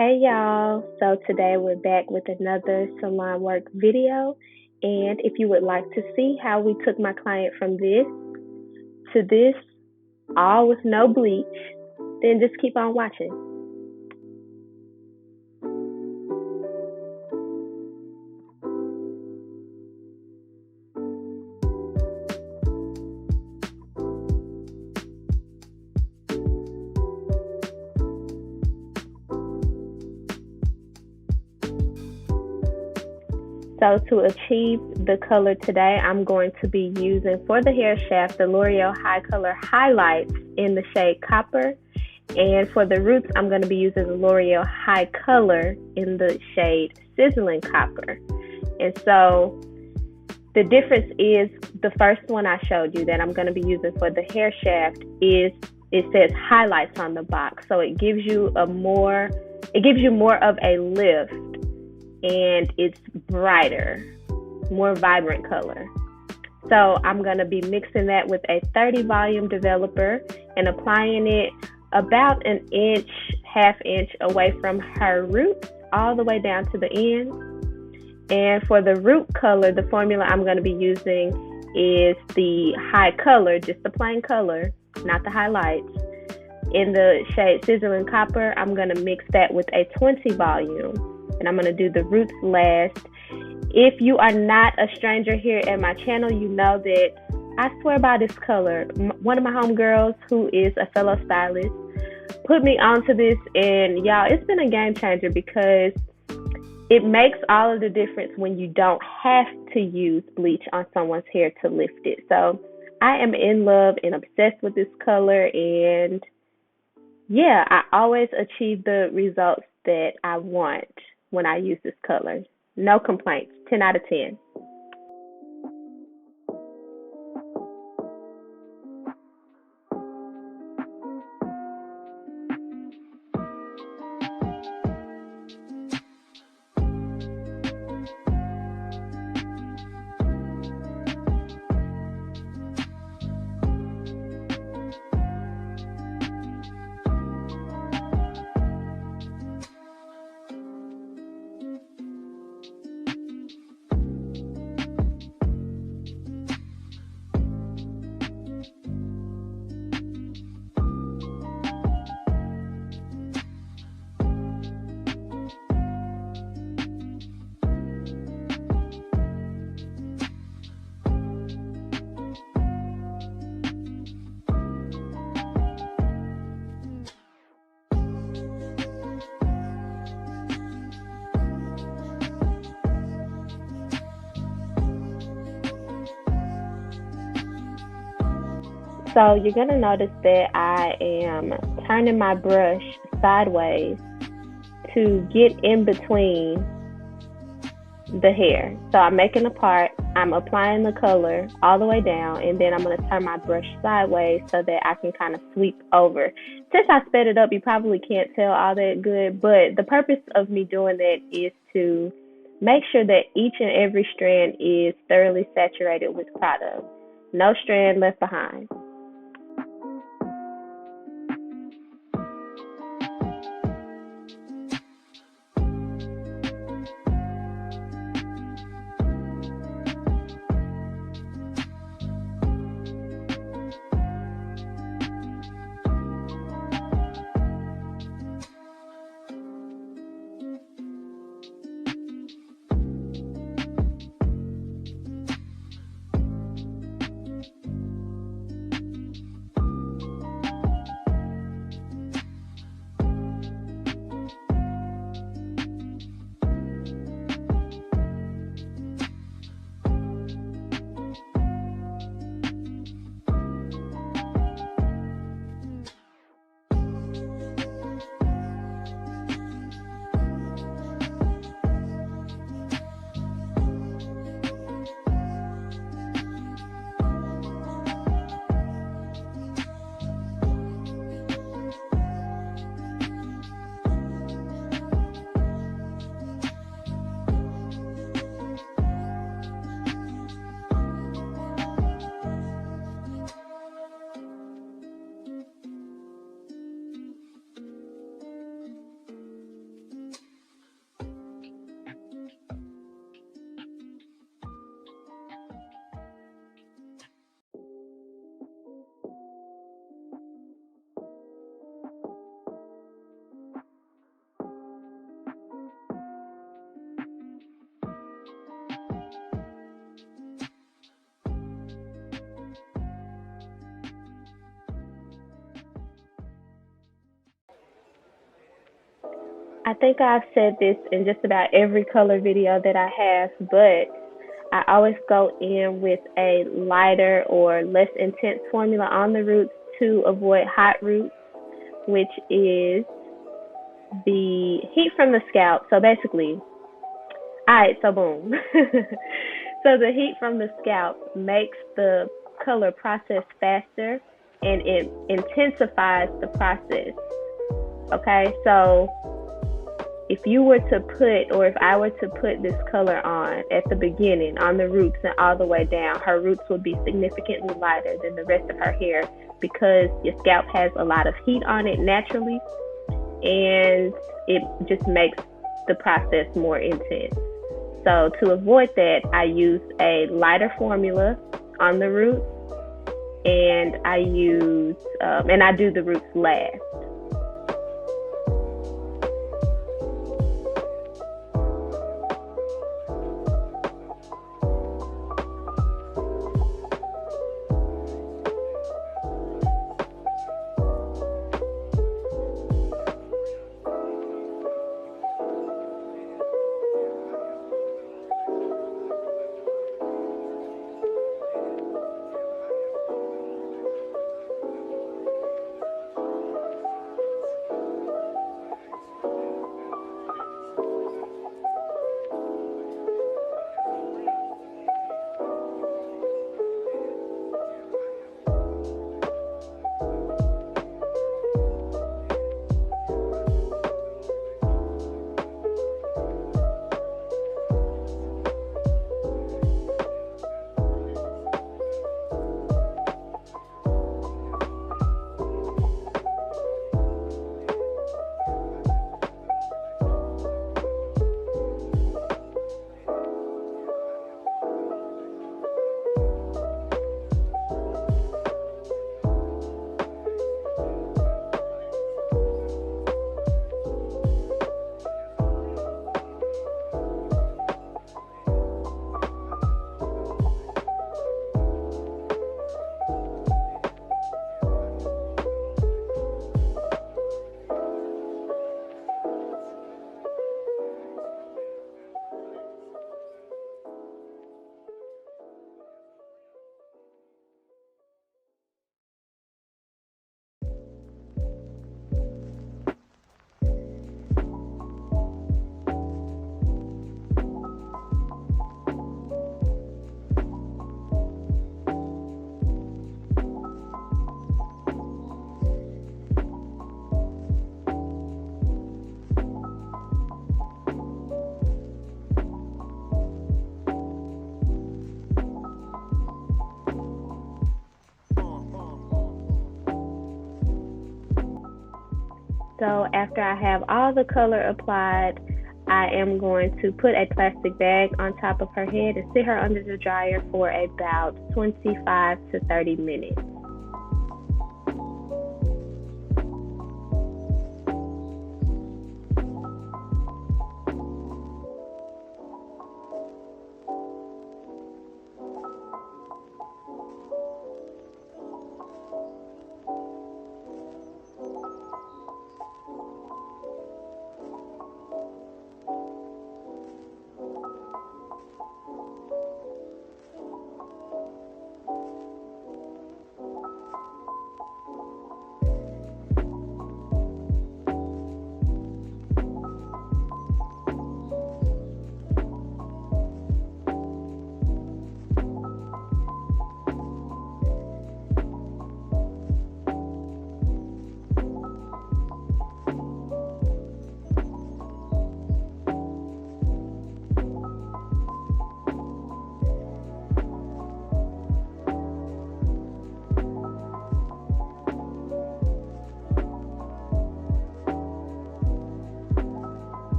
Hey y'all, so today we're back with another salon work video. And if you would like to see how we took my client from this to this, all with no bleach, then just keep on watching. So to achieve the color today, I'm going to be using for the hair shaft the Loreal HiColor HiLights in the shade Copper. And for the roots, I'm going to be using the Loreal HiColor in the shade Sizzling Copper. And so the difference is the first one I showed you that I'm going to be using for the hair shaft is it says highlights on the box. So it gives you more of a lift, and it's brighter, more vibrant color. So I'm going to be mixing that with a 30 volume developer and applying it about an inch, half inch away from her roots all the way down to the end. And for the root color, the formula I'm going to be using is the HiColor, just the plain color, not the highlights. In the shade Sizzling Copper, I'm going to mix that with a 20 volume, and I'm going to do the roots last. If you are not a stranger here at my channel, you know that I swear by this color. One of my homegirls, who is a fellow stylist, put me onto this, and y'all, it's been a game changer because it makes all of the difference when you don't have to use bleach on someone's hair to lift it. So I am in love and obsessed with this color, and yeah, I always achieve the results that I want when I use this color. No complaints. 10 out of 10. So you're going to notice that I am turning my brush sideways to get in between the hair. So I'm making a part, I'm applying the color all the way down, and then I'm going to turn my brush sideways so that I can kind of sweep over. Since I sped it up, you probably can't tell all that good, but the purpose of me doing that is to make sure that each and every strand is thoroughly saturated with product. No strand left behind. I think I've said this in just about every color video that I have, but I always go in with a lighter or less intense formula on the roots to avoid hot roots, which is the heat from the scalp. So basically, alright, so boom. So the heat from the scalp makes the color process faster and it intensifies the process. Okay, so if you were to put, or if I were to put this color on at the beginning, on the roots and all the way down, her roots would be significantly lighter than the rest of her hair because your scalp has a lot of heat on it naturally, and it just makes the process more intense. So to avoid that, I use a lighter formula on the roots, and I do the roots last. So after I have all the color applied, I am going to put a plastic bag on top of her head and sit her under the dryer for about 25 to 30 minutes.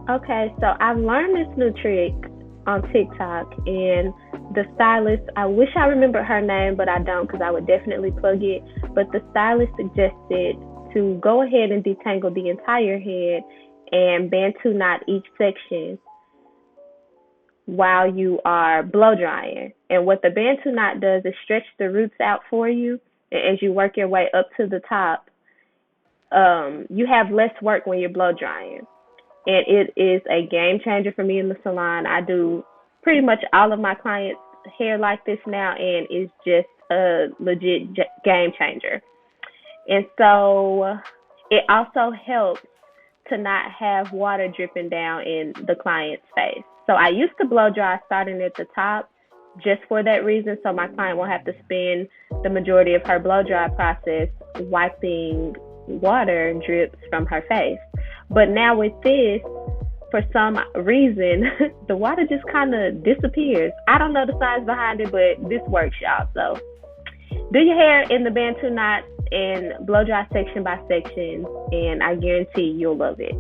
Okay, so I've learned this new trick on TikTok, and the stylist, I wish I remembered her name, but I don't because I would definitely plug it. But the stylist suggested to go ahead and detangle the entire head and bantu knot each section while you are blow drying. And what the bantu knot does is stretch the roots out for you, and as you work your way up to the top, you have less work when you're blow drying. And it is a game changer for me in the salon. I do pretty much all of my clients' hair like this now, and it's just a legit game changer. And so it also helps to not have water dripping down in the client's face. So I used to blow dry starting at the top just for that reason, so my client won't have to spend the majority of her blow dry process wiping water drips from her face. But now with this, for some reason, the water just kind of disappears. I don't know the science behind it, but this works, y'all. So do your hair in the Bantu knots and blow dry section by section, and I guarantee you'll love it.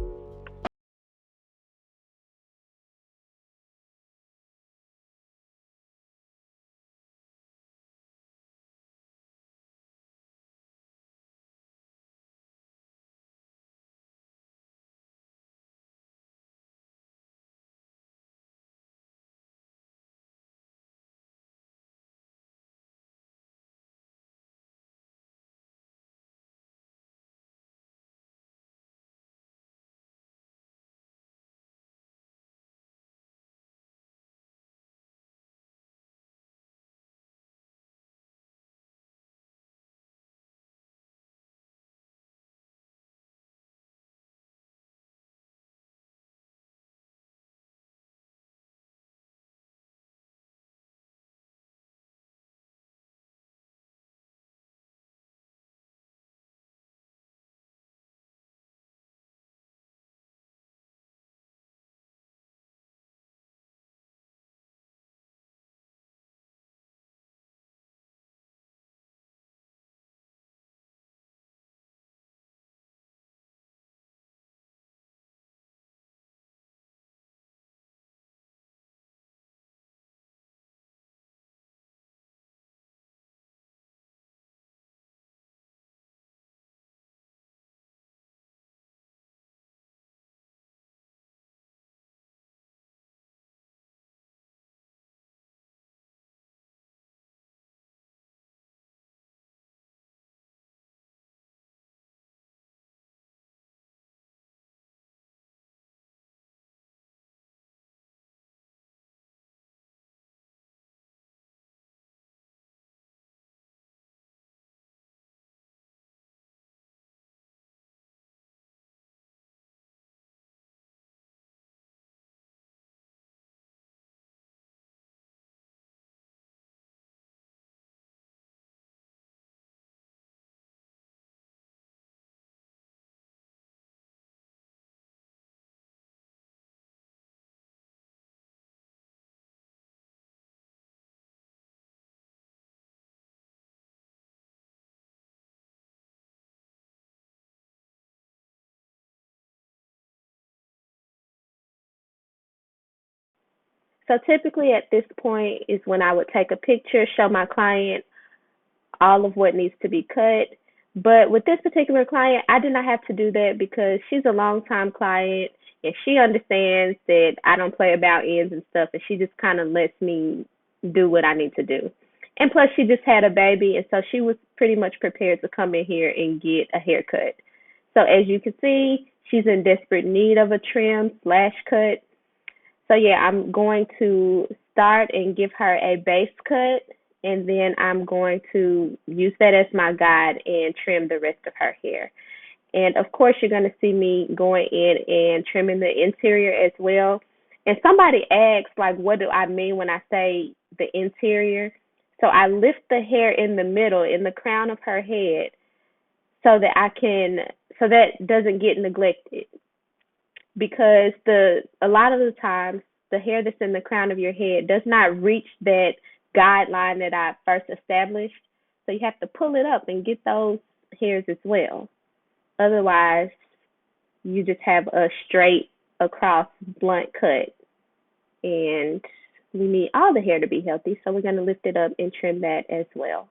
So typically at this point is when I would take a picture, show my client all of what needs to be cut. But with this particular client, I did not have to do that because she's a long time client and she understands that I don't play about ends and stuff, and she just kind of lets me do what I need to do. And plus, she just had a baby, and so she was pretty much prepared to come in here and get a haircut. So as you can see, she's in desperate need of a trim slash cut. So yeah, I'm going to start and give her a base cut, and then I'm going to use that as my guide and trim the rest of her hair. And of course, you're going to see me going in and trimming the interior as well. And somebody asked, like, what do I mean when I say the interior? So I lift the hair in the middle, in the crown of her head, so that I can, so that doesn't get neglected, because the a lot of the times the hair that's in the crown of your head does not reach that guideline that I first established. So you have to pull it up and get those hairs as well. Otherwise, you just have a straight across blunt cut. And we need all the hair to be healthy, so we're going to lift it up and trim that as well.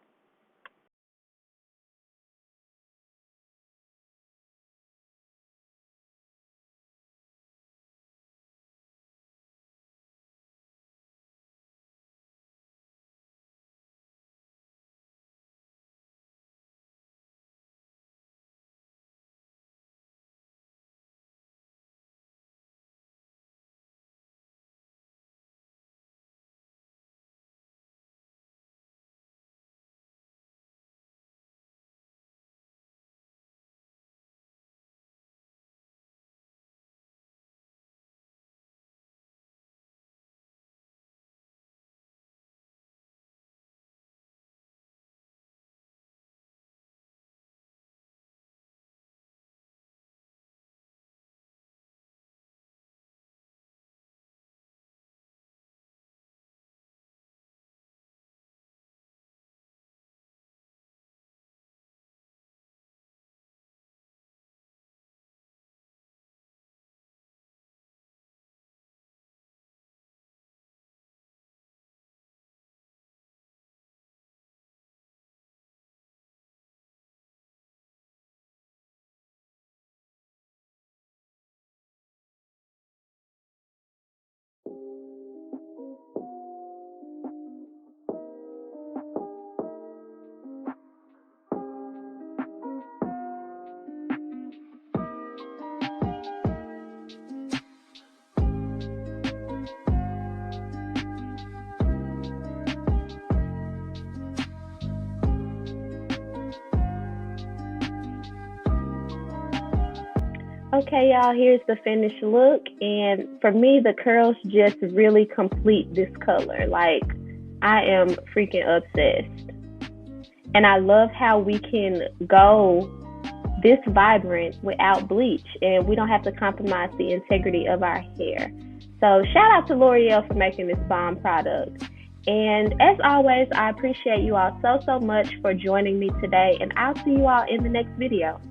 Okay, y'all, here's the finished look. And for me, the curls just really complete this color. Like, I am freaking obsessed. And I love how we can go this vibrant without bleach, and we don't have to compromise the integrity of our hair. So shout out to L'Oreal for making this bomb product. And as always, I appreciate you all so much for joining me today, and I'll see you all in the next video.